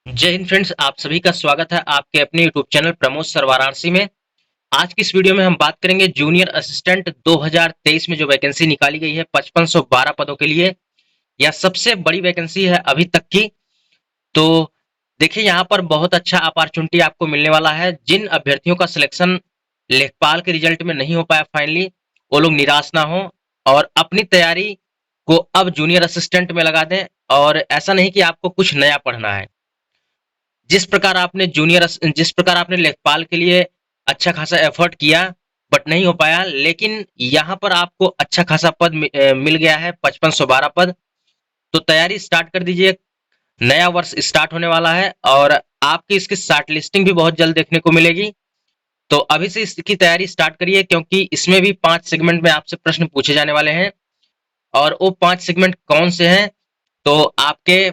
जय हिंद फ्रेंड्स, आप सभी का स्वागत है आपके अपने YouTube channel Pramod sir Varanasi में। आज की इस वीडियो में हम बात करेंगे जूनियर असिस्टेंट 2023 में जो वैकेंसी निकाली गई है 5512 पदों के लिए। यह सबसे बड़ी वैकेंसी है अभी तक की। तो देखिए, यहाँ पर बहुत अच्छा अपॉर्चुनिटी आपको मिलने वाला है। जिन अभ्यर्थियों का सिलेक्शन लेखपाल के रिजल्ट में नहीं हो पाया फाइनली, वो लोग निराश ना हो और अपनी तैयारी को अब जूनियर असिस्टेंट में लगा दें। और ऐसा नहीं कि आपको कुछ नया पढ़ना है। जिस प्रकार आपने लेखपाल के लिए अच्छा खासा एफर्ट किया बट नहीं हो पाया, लेकिन यहाँ पर आपको अच्छा खासा पद मिल गया है 5512 पद। तो तैयारी स्टार्ट कर दीजिए। नया वर्ष स्टार्ट होने वाला है और आपकी इसकी शॉर्ट लिस्टिंग भी बहुत जल्द देखने को मिलेगी। तो अभी से इसकी तैयारी स्टार्ट करिए, क्योंकि इसमें भी 5 सेगमेंट में आपसे प्रश्न पूछे जाने वाले हैं। और वो 5 सेगमेंट कौन से हैं? तो आपके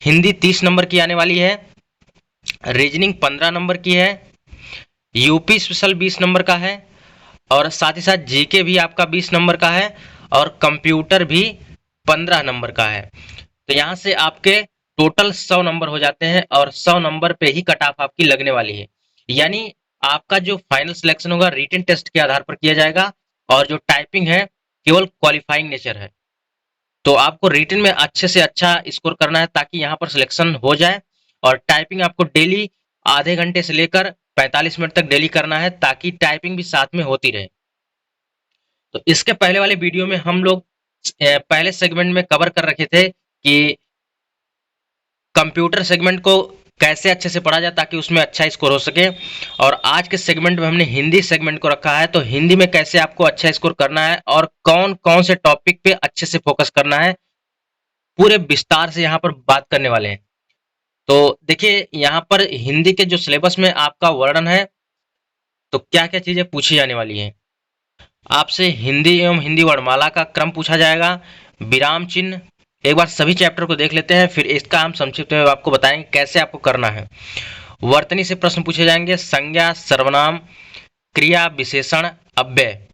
हिंदी 30 नंबर की आने वाली है, रीजनिंग 15 नंबर की है, यूपी स्पेशल 20 नंबर का है, और साथ ही साथ जीके भी आपका 20 नंबर का है, और कंप्यूटर भी 15 नंबर का है। तो यहाँ से आपके टोटल 100 नंबर हो जाते हैं और 100 नंबर पे ही कट ऑफ आपकी लगने वाली है। यानी आपका जो फाइनल सिलेक्शन होगा रिटन टेस्ट के आधार पर किया जाएगा, और जो टाइपिंग है केवल क्वालिफाइंग नेचर है। तो आपको रिटन में अच्छे से अच्छा स्कोर करना है ताकि यहाँ पर सिलेक्शन हो जाए। और टाइपिंग आपको डेली आधे घंटे से लेकर 45 मिनट तक डेली करना है, ताकि टाइपिंग भी साथ में होती रहे। तो इसके पहले वाले वीडियो में हम लोग पहले सेगमेंट में कवर कर रखे थे कि कंप्यूटर सेगमेंट को कैसे अच्छे से पढ़ा जाए ताकि उसमें अच्छा स्कोर हो सके। और आज के सेगमेंट में हमने हिंदी सेगमेंट को रखा है, तो हिंदी में कैसे आपको अच्छा स्कोर करना है और कौन कौन से टॉपिक पे अच्छे से फोकस करना है, पूरे विस्तार से यहाँ पर बात करने वाले हैं। तो देखिए, यहाँ पर हिंदी के जो सिलेबस में आपका वर्णन है, तो क्या क्या चीजें पूछी जाने वाली हैं। आपसे हिंदी एवं हिंदी वर्णमाला का क्रम पूछा जाएगा, विराम चिन्ह। एक बार सभी चैप्टर को देख लेते हैं, फिर इसका हम संक्षिप्त में आपको बताएंगे कैसे आपको करना है। वर्तनी से प्रश्न पूछे जाएंगे, संज्ञा, सर्वनाम, क्रिया, विशेषण, अव्यय,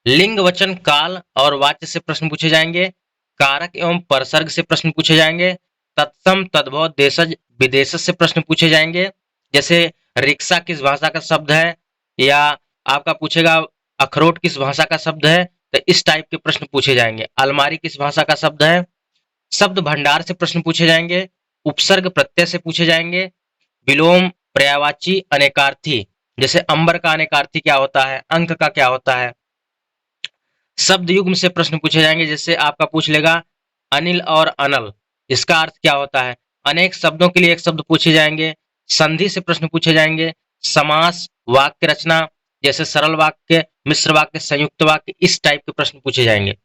लिंग, वचन, काल और वाच्य से प्रश्न पूछे जाएंगे। कारक एवं परसर्ग से प्रश्न पूछे जाएंगे। तत्सम, तद्भव, देशज, विदेशज से प्रश्न पूछे जाएंगे। जैसे रिक्शा किस भाषा का शब्द है, या आपका पूछेगा अखरोट किस भाषा का शब्द है, तो इस टाइप के प्रश्न पूछे जाएंगे। अलमारी किस भाषा का शब्द है। शब्द भंडार से प्रश्न पूछे जाएंगे। उपसर्ग प्रत्यय से पूछे जाएंगे। विलोम, पर्यायवाची, अनेकार्थी, जैसे अंबर का अनेकार्थी क्या होता है, अंक का क्या होता है। शब्द युग्म से प्रश्न पूछे जाएंगे, जैसे आपका पूछ लेगा अनिल और अनल, इसका अर्थ क्या होता है। अनेक शब्दों के लिए एक शब्द पूछे जाएंगे। संधि से प्रश्न पूछे जाएंगे। समास, वाक्य रचना, जैसे सरल वाक्य, मिश्र वाक्य, संयुक्त वाक्य, इस टाइप के प्रश्न पूछे जाएंगे।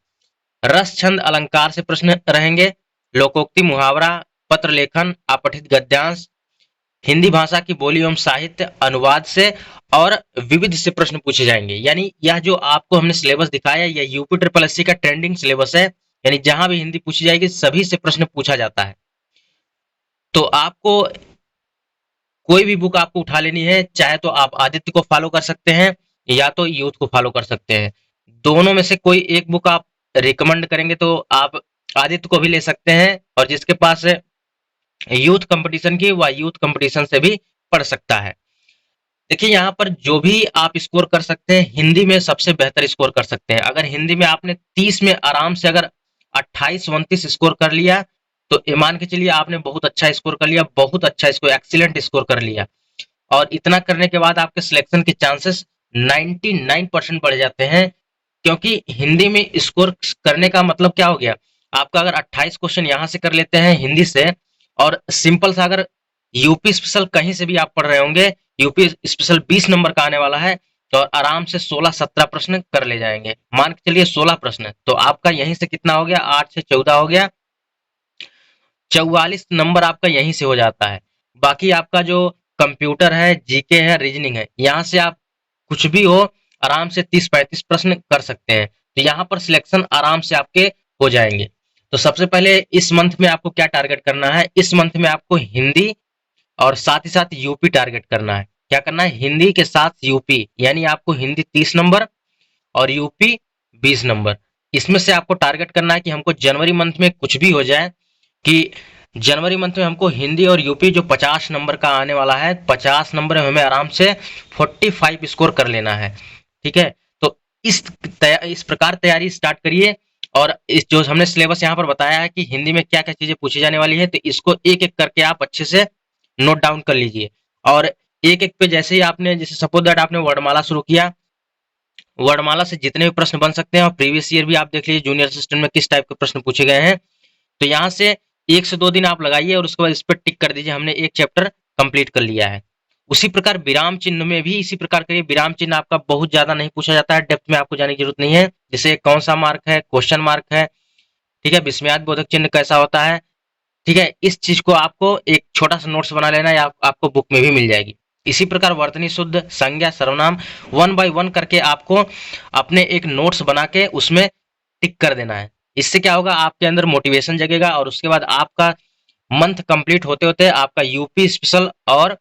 रस, छंद, अलंकार से प्रश्न रहेंगे। लोकोक्ति, मुहावरा, पत्र लेखन, अपठित गद्यांश, हिंदी भाषा की बोली एवं साहित्य, अनुवाद से और विविध से प्रश्न पूछे जाएंगे। यानी यह जो आपको हमने सिलेबस दिखाया, यह यूपी ट्रिपल एससी का ट्रेंडिंग सिलेबस है। यानी जहां भी हिंदी पूछी जाएगी सभी से प्रश्न पूछा जाता है। तो आपको कोई भी बुक आपको उठा लेनी है, चाहे तो आप आदित्य को फॉलो कर सकते हैं या तो यूथ को फॉलो कर सकते हैं। दोनों में से कोई एक बुक आप रिकमेंड करेंगे तो आप आदित्य को भी ले सकते हैं, और जिसके पास यूथ कंपटीशन की वह यूथ कंपटीशन से भी पढ़ सकता है। देखिए, यहाँ पर जो भी आप स्कोर कर सकते हैं, हिंदी में सबसे बेहतर स्कोर कर सकते हैं। अगर हिंदी में आपने 30 में आराम से अगर 28-29 स्कोर कर लिया, तो ये मान के चलिए आपने बहुत अच्छा स्कोर कर लिया, बहुत अच्छा स्कोर, एक्सीलेंट स्कोर कर लिया। और इतना करने के बाद आपके सिलेक्शन के चांसेस 99% बढ़ जाते हैं। क्योंकि हिंदी में स्कोर करने का मतलब क्या हो गया, आपका अगर 28 क्वेश्चन यहाँ से कर लेते हैं हिंदी से, और सिंपल सा अगर यूपी स्पेशल कहीं से भी आप पढ़ रहे होंगे, यूपी स्पेशल 20 नंबर का आने वाला है, तो आराम से 16-17 प्रश्न कर ले जाएंगे। मान के चलिए 16 प्रश्न, तो आपका यहीं से कितना हो गया, 8 से 14 हो गया, 44 नंबर आपका यहीं से हो जाता है। बाकी आपका जो कंप्यूटर है, जीके है, रीजनिंग है, यहाँ से आप कुछ भी हो आराम से 30-35 प्रश्न कर सकते हैं। तो यहाँ पर सिलेक्शन आराम से आपके हो जाएंगे। तो सबसे पहले इस मंथ में आपको क्या टारगेट करना है, इस मंथ में आपको हिंदी और साथ ही साथ यूपी टारगेट करना है। क्या करना है, हिंदी के साथ यूपी, यानी आपको हिंदी 30 नंबर और यूपी 20 नंबर। इसमें से आपको टारगेट करना है कि हमको जनवरी मंथ में कुछ भी हो जाए, कि जनवरी मंथ में हमको हिंदी और यूपी जो 50 नंबर का आने वाला है, 50 नंबर में हमें आराम से 45 स्कोर कर लेना है। ठीक है, तो इस प्रकार तैयारी स्टार्ट करिए। और इस जो हमने सिलेबस यहाँ पर बताया है कि हिंदी में क्या क्या चीजें पूछी जाने वाली है, तो इसको एक एक करके आप अच्छे से नोट डाउन कर लीजिए। और एक एक पे जैसे ही आपने, जैसे सपोज दैट आपने वर्णमाला शुरू किया, वर्णमाला से जितने भी प्रश्न बन सकते हैं, और प्रीवियस ईयर भी आप देख लीजिए जूनियर असिस्टेंट में किस टाइप के प्रश्न पूछे गए हैं। तो यहाँ से 1 से 2 दिन आप लगाइए और उसके बाद इस पर टिक कर दीजिए, हमने एक चैप्टर कंप्लीट कर लिया है। उसी प्रकार विराम चिन्ह में भी इसी प्रकार करिए। विराम चिन्ह आपका बहुत ज्यादा नहीं पूछा जाता है, डेप्थ में आपको जाने की जरूरत नहीं है। जैसे कौन सा मार्क है, क्वेश्चन मार्क है, ठीक है, विस्मयाद बोधक चिन्ह कैसा होता है, ठीक है, इस चीज को आपको एक छोटा सा नोट्स बना लेना है, या आपको बुक में भी मिल जाएगी। इसी प्रकार वर्तनी शुद्ध, संज्ञा, सर्वनाम 1 बाय 1 करके आपको अपने एक नोट्स बना के उसमें टिक कर देना है। इससे क्या होगा, आपके अंदर मोटिवेशन जगेगा और उसके बाद आपका मंथ कंप्लीट होते होते आपका यूपी स्पेशल और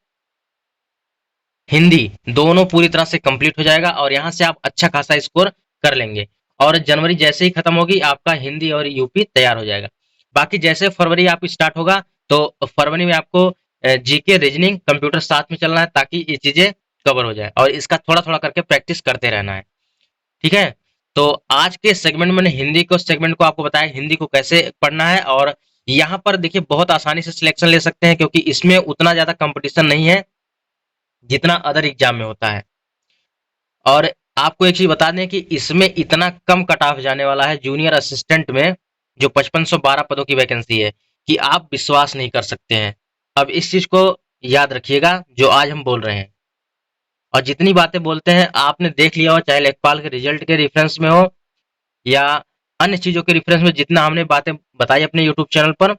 हिंदी दोनों पूरी तरह से कंप्लीट हो जाएगा, और यहाँ से आप अच्छा खासा स्कोर कर लेंगे। और जनवरी जैसे ही खत्म होगी आपका हिंदी और यूपी तैयार हो जाएगा। बाकी जैसे फरवरी आप स्टार्ट होगा, तो फरवरी में आपको जीके, रीजनिंग, कंप्यूटर साथ में चलना है, ताकि ये चीजें कवर हो जाए, और इसका थोड़ा थोड़ा करके प्रैक्टिस करते रहना है। ठीक है, तो आज के सेगमेंट में हिंदी को सेगमेंट को आपको बताया हिंदी को कैसे पढ़ना है। और यहाँ पर देखिए बहुत आसानी से सिलेक्शन ले सकते हैं, क्योंकि इसमें उतना ज्यादा कंपटीशन नहीं है जितना अदर एग्जाम में होता है। और आपको एक चीज बता दें कि इसमें इतना कम कट ऑफ जाने वाला है जूनियर असिस्टेंट में, जो 5512 पदों की वैकेंसी है, कि आप विश्वास नहीं कर सकते हैं। अब इस चीज को याद रखिएगा जो आज हम बोल रहे हैं, और जितनी बातें बोलते हैं आपने देख लिया हो, चाहे लेखपाल के रिजल्ट के रेफरेंस में हो या अन्य चीजों के रेफरेंस में, जितना हमने बातें बताई अपने यूट्यूब चैनल पर,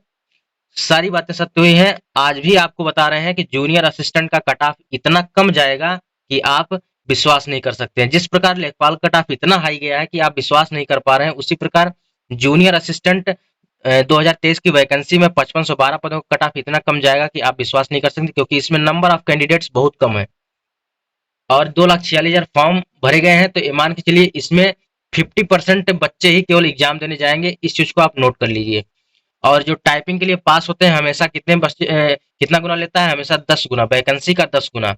सारी बातें सत्य हुई हैं। आज भी आपको बता रहे हैं कि जूनियर असिस्टेंट का कट ऑफ इतना कम जाएगा कि आप विश्वास नहीं कर सकते हैं। जिस प्रकार लेखपाल कट ऑफ इतना हाई गया है कि आप विश्वास नहीं कर पा रहे हैं, उसी प्रकार जूनियर असिस्टेंट 2023 की वैकेंसी में 5512 पदों का कट ऑफ इतना कम जाएगा कि आप विश्वास नहीं कर सकते, क्योंकि इसमें नंबर ऑफ कैंडिडेट्स बहुत कम है, और 2,46,000 फॉर्म भरे गए हैं। तो ये मान के चलिए इसमें 50% बच्चे ही केवल एग्जाम देने जाएंगे। इस चीज को आप नोट कर लीजिए। और जो टाइपिंग के लिए पास होते हैं, हमेशा कितने बच्चे कितना गुना लेता है, हमेशा 10 गुना, वैकेंसी का 10 गुना।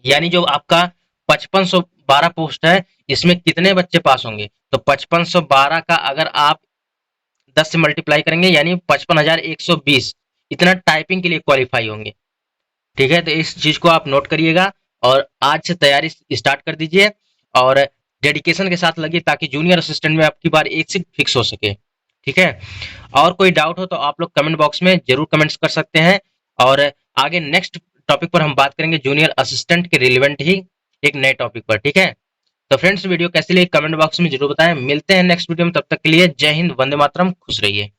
यानी जो आपका 5512 पोस्ट है, इसमें कितने बच्चे पास होंगे, तो 5512 का अगर आप 10 से मल्टीप्लाई करेंगे, यानी 55,120 इतना टाइपिंग के लिए क्वालिफाई होंगे। ठीक है, तो इस चीज को आप नोट करिएगा और आज से तैयारी स्टार्ट कर दीजिए, और डेडिकेशन के साथ लगिए, ताकि जूनियर असिस्टेंट में आपकी बार एक सीट फिक्स हो सके। ठीक है, और कोई डाउट हो तो आप लोग कमेंट बॉक्स में जरूर कमेंट्स कर सकते हैं। और आगे नेक्स्ट टॉपिक पर हम बात करेंगे जूनियर असिस्टेंट के रिलेवेंट ही एक नए टॉपिक पर। ठीक है, तो फ्रेंड्स वीडियो कैसी लगी कमेंट बॉक्स में जरूर बताएं। मिलते हैं नेक्स्ट वीडियो में, तब तक के लिए जय हिंद, वंदे मातरम, खुश रहिए।